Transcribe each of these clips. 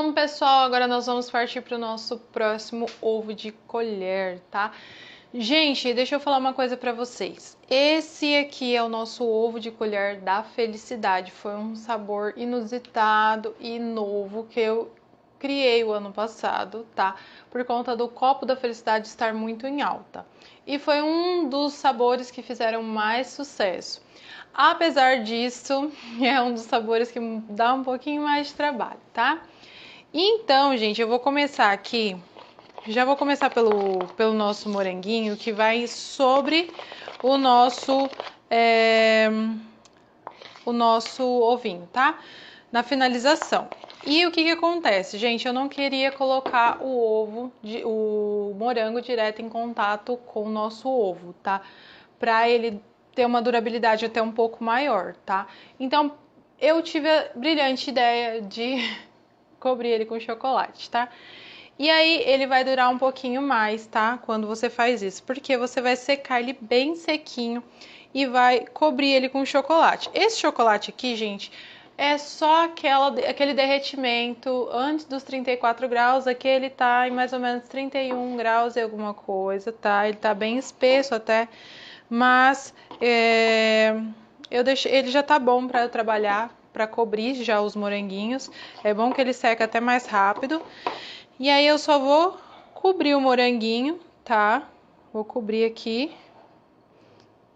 Bom, pessoal, agora nós vamos partir para o nosso próximo ovo de colher, tá? Gente, deixa eu falar uma coisa para vocês. Esse aqui é o nosso ovo de colher da felicidade. Foi um sabor inusitado e novo que eu criei o ano passado, tá? Por conta do copo da felicidade estar muito em alta. E foi um dos sabores que fizeram mais sucesso. Apesar disso, é um dos sabores que dá um pouquinho mais de trabalho, tá? Então, gente, eu vou começar aqui. Já vou começar pelo nosso moranguinho, que vai sobre o nosso ovinho, tá? Na finalização. E o que acontece, gente? Eu não queria colocar o morango direto em contato com o nosso ovo, tá? Pra ele ter uma durabilidade até um pouco maior, tá? Então, eu tive a brilhante ideia de cobrir ele com chocolate, tá? E aí ele vai durar um pouquinho mais, tá? Quando você faz isso, porque você vai secar ele bem sequinho e vai cobrir ele com chocolate. Esse chocolate aqui, gente, é só aquele derretimento antes dos 34 graus. Aqui ele tá em mais ou menos 31 graus e alguma coisa, tá? Ele tá bem espesso até, mas ele já tá bom para eu trabalhar, para cobrir já os moranguinhos. É bom que ele seca até mais rápido. E aí eu só vou cobrir o moranguinho, tá? Vou cobrir aqui.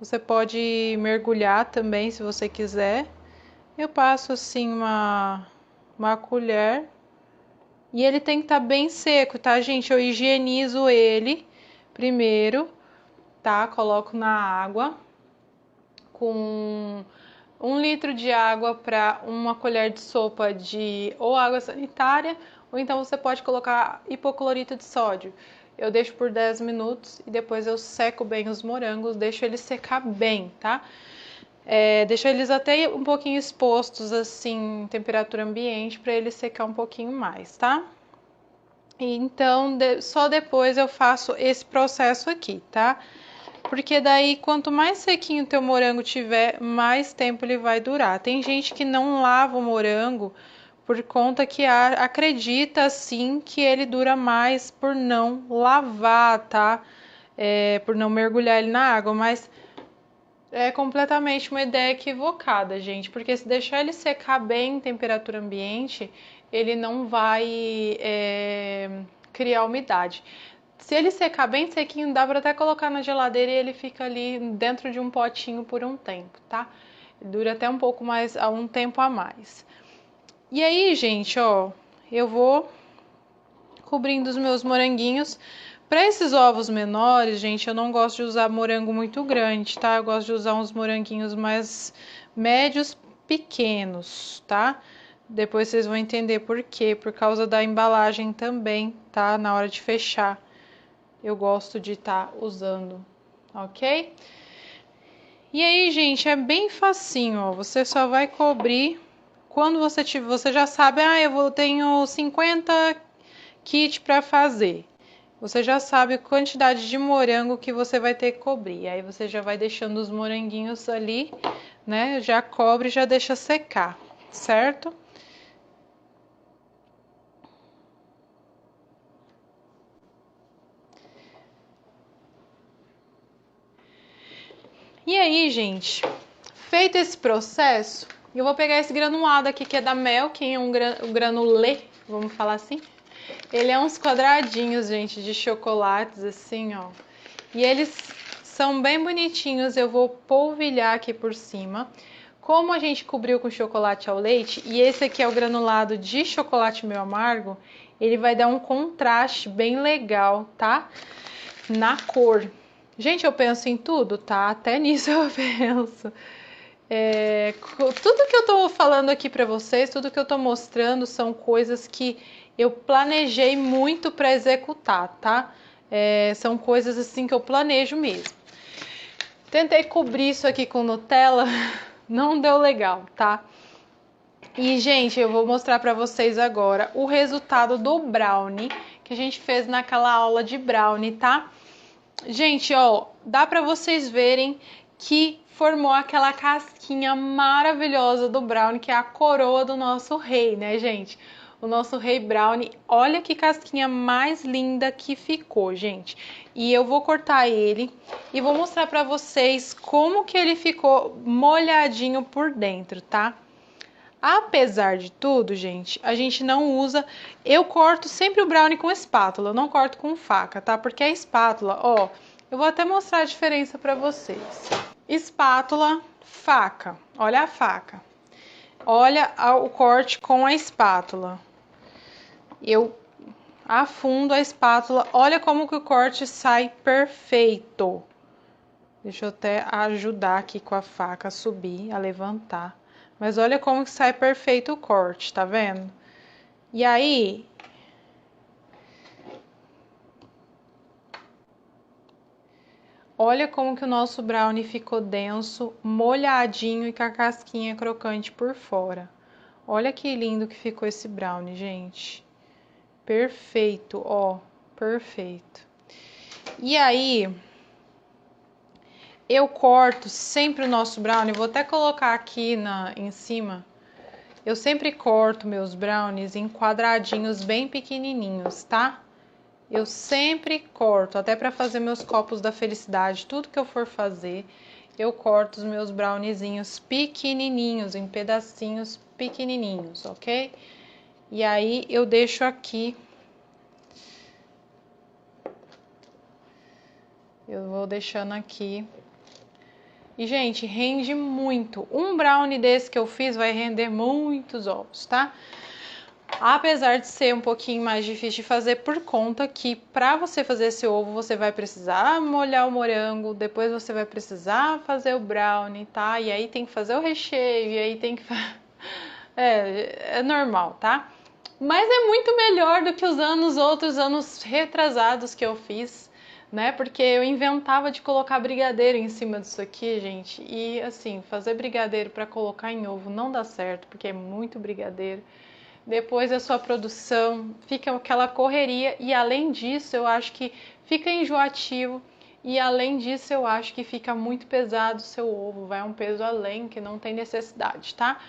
Você pode mergulhar também, se você quiser. Eu passo assim uma colher. E ele tem que estar bem seco, tá, gente? Eu higienizo ele primeiro, tá? Coloco na água com 1 litro de água para 1 colher de sopa de ou água sanitária, ou então você pode colocar hipoclorito de sódio. Eu deixo por 10 minutos e depois eu seco bem os morangos, deixo eles secar bem, tá? Deixo eles até um pouquinho expostos, assim, em temperatura ambiente, para eles secar um pouquinho mais, tá? E então, só depois eu faço esse processo aqui, tá? Porque daí, quanto mais sequinho o teu morango tiver, mais tempo ele vai durar. Tem gente que não lava o morango por conta que acredita, assim, que ele dura mais por não lavar, tá? Por não mergulhar ele na água, mas é completamente uma ideia equivocada, gente. Porque se deixar ele secar bem em temperatura ambiente, ele não vai criar umidade. Se ele secar bem sequinho, dá pra até colocar na geladeira e ele fica ali dentro de um potinho por um tempo, tá? Dura até um pouco mais, um tempo a mais. E aí, gente, ó, eu vou cobrindo os meus moranguinhos. Para esses ovos menores, gente, eu não gosto de usar morango muito grande, tá? Eu gosto de usar uns moranguinhos mais médios, pequenos, tá? Depois vocês vão entender por quê, por causa da embalagem também, tá? Na hora de fechar. Eu gosto de estar usando, ok? E aí, gente, é bem facinho, ó. Você só vai cobrir quando você já sabe, tenho 50 kits para fazer. Você já sabe a quantidade de morango que você vai ter que cobrir. Aí você já vai deixando os moranguinhos ali, né? Já cobre e já deixa secar, certo? E aí, gente, feito esse processo, eu vou pegar esse granulado aqui que é da Mel, que é um granulê, vamos falar assim. Ele é uns quadradinhos, gente, de chocolates, assim, ó. E eles são bem bonitinhos, eu vou polvilhar aqui por cima. Como a gente cobriu com chocolate ao leite, e esse aqui é o granulado de chocolate meio amargo, ele vai dar um contraste bem legal, tá? Na cor. Gente, eu penso em tudo, tá? Até nisso eu penso. Tudo que eu tô falando aqui pra vocês, tudo que eu tô mostrando são coisas que eu planejei muito pra executar, tá? São coisas assim que eu planejo mesmo. Tentei cobrir isso aqui com Nutella, não deu legal, tá? E, gente, eu vou mostrar pra vocês agora o resultado do brownie que a gente fez naquela aula de brownie, tá? Gente, ó, dá pra vocês verem que formou aquela casquinha maravilhosa do brownie, que é a coroa do nosso rei, né, gente? o nosso Rei Brownie. Olha que casquinha mais linda que ficou, gente. E eu vou cortar ele e vou mostrar pra vocês como que ele ficou molhadinho por dentro, tá? Apesar de tudo, gente, a gente não usa... Eu corto sempre o brownie com espátula, eu não corto com faca, tá? Porque a espátula, ó, eu vou até mostrar a diferença pra vocês. Espátula, faca. Olha a faca. Olha o corte com a espátula. Eu afundo a espátula. Olha como que o corte sai perfeito. Deixa eu até ajudar aqui com a faca a subir, a levantar. Mas olha como que sai perfeito o corte, tá vendo? E aí... Olha como que o nosso brownie ficou denso, molhadinho e com a casquinha crocante por fora. Olha que lindo que ficou esse brownie, gente. Perfeito, ó, perfeito. E aí, eu corto sempre o nosso brownie, vou até colocar aqui em cima. Eu sempre corto meus brownies em quadradinhos bem pequenininhos, tá? Eu sempre corto, até para fazer meus copos da felicidade, tudo que eu for fazer, eu corto os meus browniezinhos pequenininhos, em pedacinhos pequenininhos, ok? E aí eu deixo aqui. Eu vou deixando aqui. E, gente, rende muito. Um brownie desse que eu fiz vai render muitos ovos, tá? Apesar de ser um pouquinho mais difícil de fazer por conta que para você fazer esse ovo você vai precisar molhar o morango, depois você vai precisar fazer o brownie, tá? E aí tem que fazer o recheio, e aí tem que... é normal, tá? Mas é muito melhor do que os outros anos retrasados que eu fiz, né? Porque eu inventava de colocar brigadeiro em cima disso aqui, gente. E assim, fazer brigadeiro para colocar em ovo não dá certo, porque é muito brigadeiro. Depois a sua produção fica aquela correria e além disso eu acho que fica enjoativo e além disso eu acho que fica muito pesado o seu ovo, vai um peso além que não tem necessidade, tá?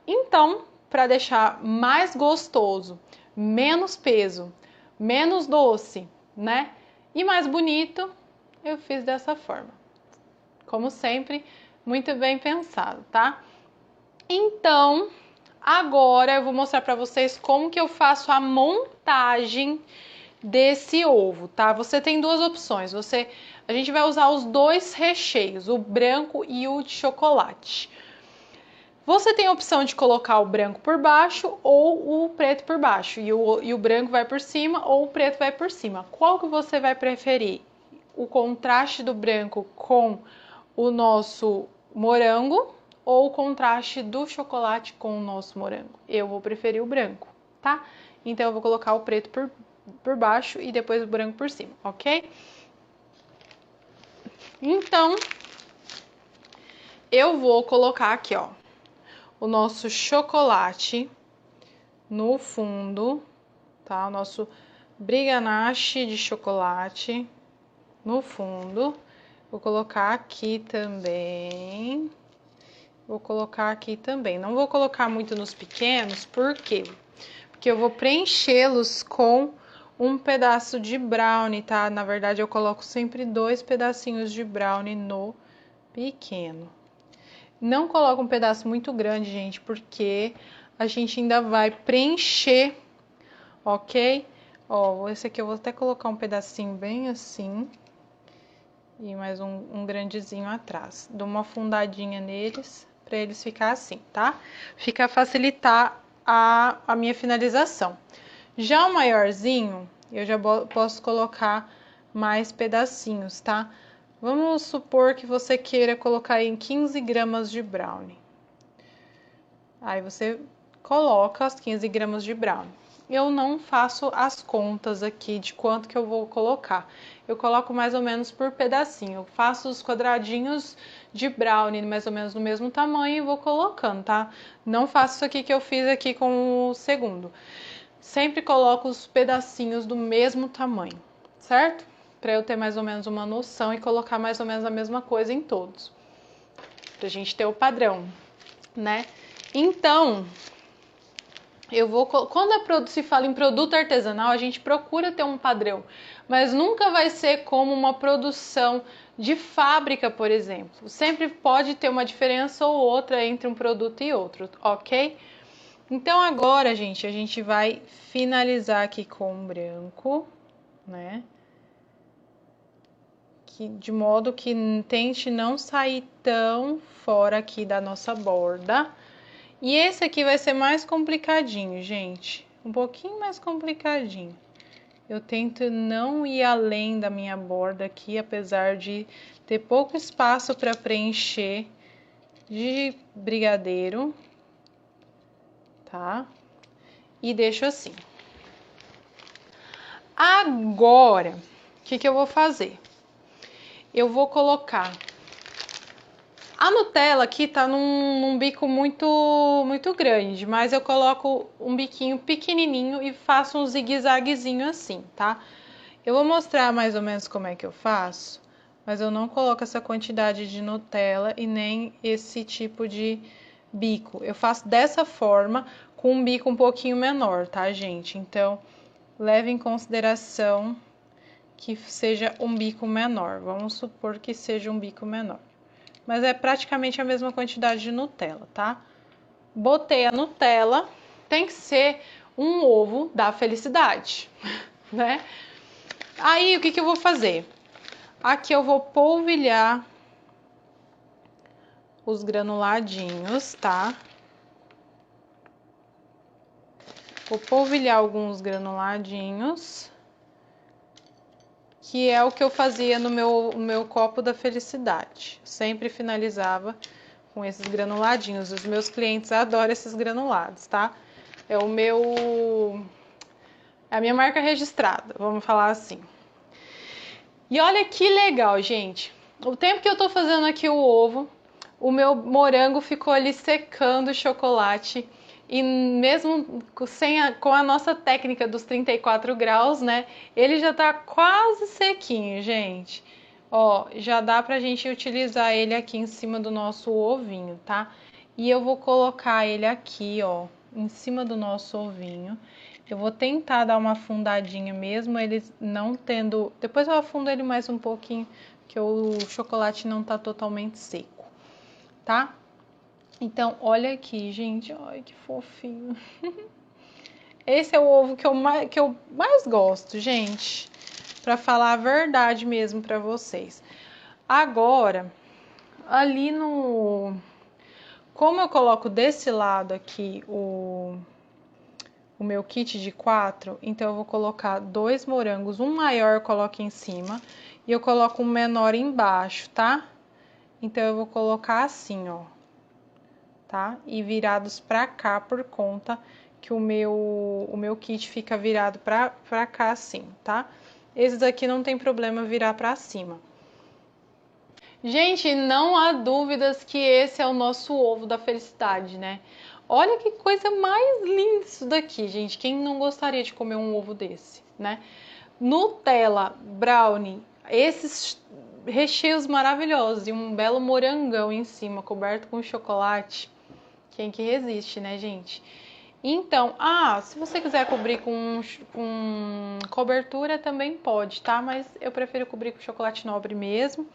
Então, para deixar mais gostoso, menos peso, menos doce, né? E mais bonito, eu fiz dessa forma. Como sempre, muito bem pensado, tá? Então, agora eu vou mostrar para vocês como que eu faço a montagem desse ovo, tá? Você tem duas opções. A gente vai usar os dois recheios, o branco e o de chocolate. Você tem a opção de colocar o branco por baixo ou o preto por baixo. E o branco vai por cima ou o preto vai por cima. Qual que você vai preferir? O contraste do branco com o nosso morango ou o contraste do chocolate com o nosso morango? Eu vou preferir o branco, tá? Então, eu vou colocar o preto por baixo e depois o branco por cima, ok? Então, eu vou colocar aqui, ó, o nosso chocolate no fundo, tá? O nosso briganache de chocolate no fundo. Vou colocar aqui também. Vou colocar aqui também. Não vou colocar muito nos pequenos, por quê? Porque eu vou preenchê-los com um pedaço de brownie, tá? Na verdade, eu coloco sempre 2 pedacinhos de brownie no pequeno. Não coloco um pedaço muito grande, gente, porque a gente ainda vai preencher, ok? Ó, esse aqui eu vou até colocar um pedacinho bem assim. E mais um grandezinho atrás. Dou uma afundadinha neles, pra eles ficar assim, tá? Fica a facilitar a minha finalização. Já o maiorzinho, eu já posso colocar mais pedacinhos, tá? Vamos supor que você queira colocar em 15 gramas de brownie. Aí você coloca as 15 gramas de brownie. Eu não faço as contas aqui de quanto que eu vou colocar. Eu coloco mais ou menos por pedacinho. Eu faço os quadradinhos de brownie mais ou menos do mesmo tamanho e vou colocando, tá? Não faço isso aqui que eu fiz aqui com o segundo. Sempre coloco os pedacinhos do mesmo tamanho, certo? Para eu ter mais ou menos uma noção e colocar mais ou menos a mesma coisa em todos. Pra gente ter o padrão, né? Então, Quando se fala em produto artesanal, a gente procura ter um padrão, mas nunca vai ser como uma produção de fábrica, por exemplo. Sempre pode ter uma diferença ou outra entre um produto e outro, ok? Então agora, gente, a gente vai finalizar aqui com branco, né? De modo que tente não sair tão fora aqui da nossa borda. E esse aqui vai ser mais complicadinho, gente. Um pouquinho mais complicadinho. Eu tento não ir além da minha borda aqui, apesar de ter pouco espaço para preencher de brigadeiro, tá? E deixo assim. Agora, o que eu vou fazer? Eu vou colocar... A Nutella aqui tá num bico muito grande, mas eu coloco um biquinho pequenininho e faço um zigue-zaguezinho assim, tá? Eu vou mostrar mais ou menos como é que eu faço, mas eu não coloco essa quantidade de Nutella e nem esse tipo de bico. Eu faço dessa forma, com um bico um pouquinho menor, tá, gente? Então, leve em consideração que seja um bico menor. Vamos supor que seja um bico menor. Mas é praticamente a mesma quantidade de Nutella, tá? Botei a Nutella, tem que ser um ovo da felicidade, né? Aí, o que eu vou fazer? Aqui eu vou polvilhar os granuladinhos, tá? Vou polvilhar alguns granuladinhos, que é o que eu fazia no meu copo da felicidade. Sempre finalizava com esses granuladinhos. Os meus clientes adoram esses granulados, tá? É a minha marca registrada, vamos falar assim. E olha que legal, gente. O tempo que eu tô fazendo aqui o ovo, o meu morango ficou ali secando o chocolate. E mesmo com a nossa técnica dos 34 graus, né? Ele já tá quase sequinho, gente. Ó, já dá pra gente utilizar ele aqui em cima do nosso ovinho, tá? E eu vou colocar ele aqui, ó, em cima do nosso ovinho. Eu vou tentar dar uma afundadinha mesmo, ele não tendo... Depois eu afundo ele mais um pouquinho, que o chocolate não tá totalmente seco, tá? Então, olha aqui, gente. Ai, que fofinho. Esse é o ovo que eu mais gosto, gente. Pra falar a verdade mesmo pra vocês. Agora, ali no... Como eu coloco desse lado aqui o meu kit de 4, então eu vou colocar 2 morangos, um maior eu coloco em cima e eu coloco um menor embaixo, tá? Então eu vou colocar assim, ó, tá? E virados pra cá por conta que o meu kit fica virado pra cá assim, tá? Esses aqui não tem problema virar pra cima. Gente, não há dúvidas que esse é o nosso ovo da felicidade, né? Olha que coisa mais linda isso daqui, gente. Quem não gostaria de comer um ovo desse, né? Nutella, brownie, esses recheios maravilhosos e um belo morangão em cima, coberto com chocolate. Quem que resiste, né, gente? Então, se você quiser cobrir com cobertura também pode, tá? Mas eu prefiro cobrir com chocolate nobre mesmo.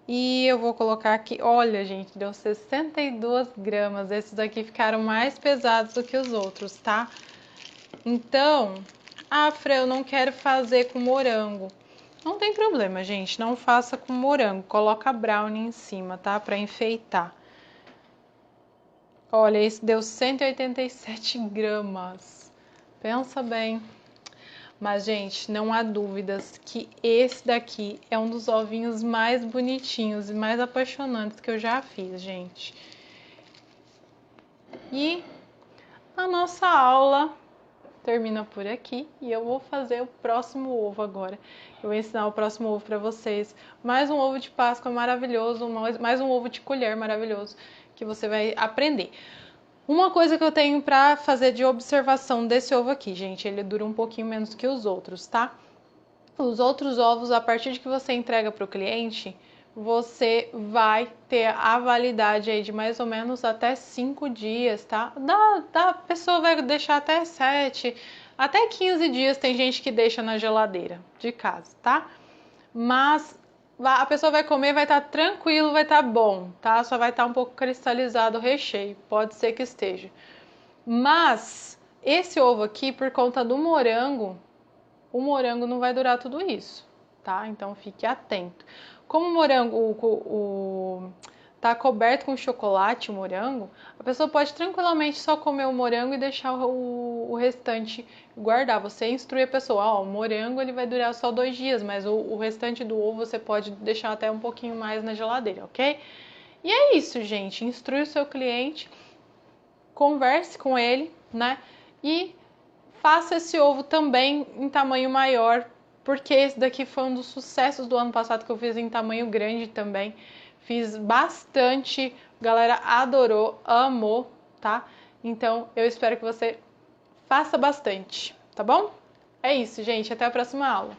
E eu vou colocar aqui, olha, gente, deu 62 gramas. Esses aqui ficaram mais pesados do que os outros, tá? Então, Fran, eu não quero fazer com morango. Não tem problema, gente, não faça com morango. Coloca brownie em cima, tá? Pra enfeitar. Olha, esse deu 187 gramas. Pensa bem. Mas, gente, não há dúvidas que esse daqui é um dos ovinhos mais bonitinhos e mais apaixonantes que eu já fiz, gente. E a nossa aula termina por aqui e eu vou fazer o próximo ovo agora. Eu vou ensinar o próximo ovo para vocês. Mais um ovo de Páscoa maravilhoso, mais um ovo de colher maravilhoso que você vai aprender. Uma coisa que eu tenho pra fazer de observação desse ovo aqui, gente, ele dura um pouquinho menos que os outros, tá? Os outros ovos, a partir de que você entrega pro cliente, você vai ter a validade aí de mais ou menos até 5 dias, tá? A pessoa vai deixar até 7, até 15 dias tem gente que deixa na geladeira de casa, tá? Mas a pessoa vai comer, vai estar tranquilo, vai estar bom, tá? Só vai estar um pouco cristalizado o recheio, pode ser que esteja. Mas esse ovo aqui, por conta do morango, o morango não vai durar tudo isso, tá? Então fique atento. Como o morango tá coberto com chocolate, o morango, a pessoa pode tranquilamente só comer o morango e deixar o restante guardar. Você instrui a pessoa, ó, o morango ele vai durar só 2 dias, mas o restante do ovo você pode deixar até um pouquinho mais na geladeira, ok? E é isso, gente. Instrui o seu cliente, converse com ele, né? E faça esse ovo também em tamanho maior, porque esse daqui foi um dos sucessos do ano passado que eu fiz em tamanho grande também. Fiz bastante, a galera adorou, amou, tá? Então eu espero que você faça bastante, tá bom? É isso, gente. Até a próxima aula.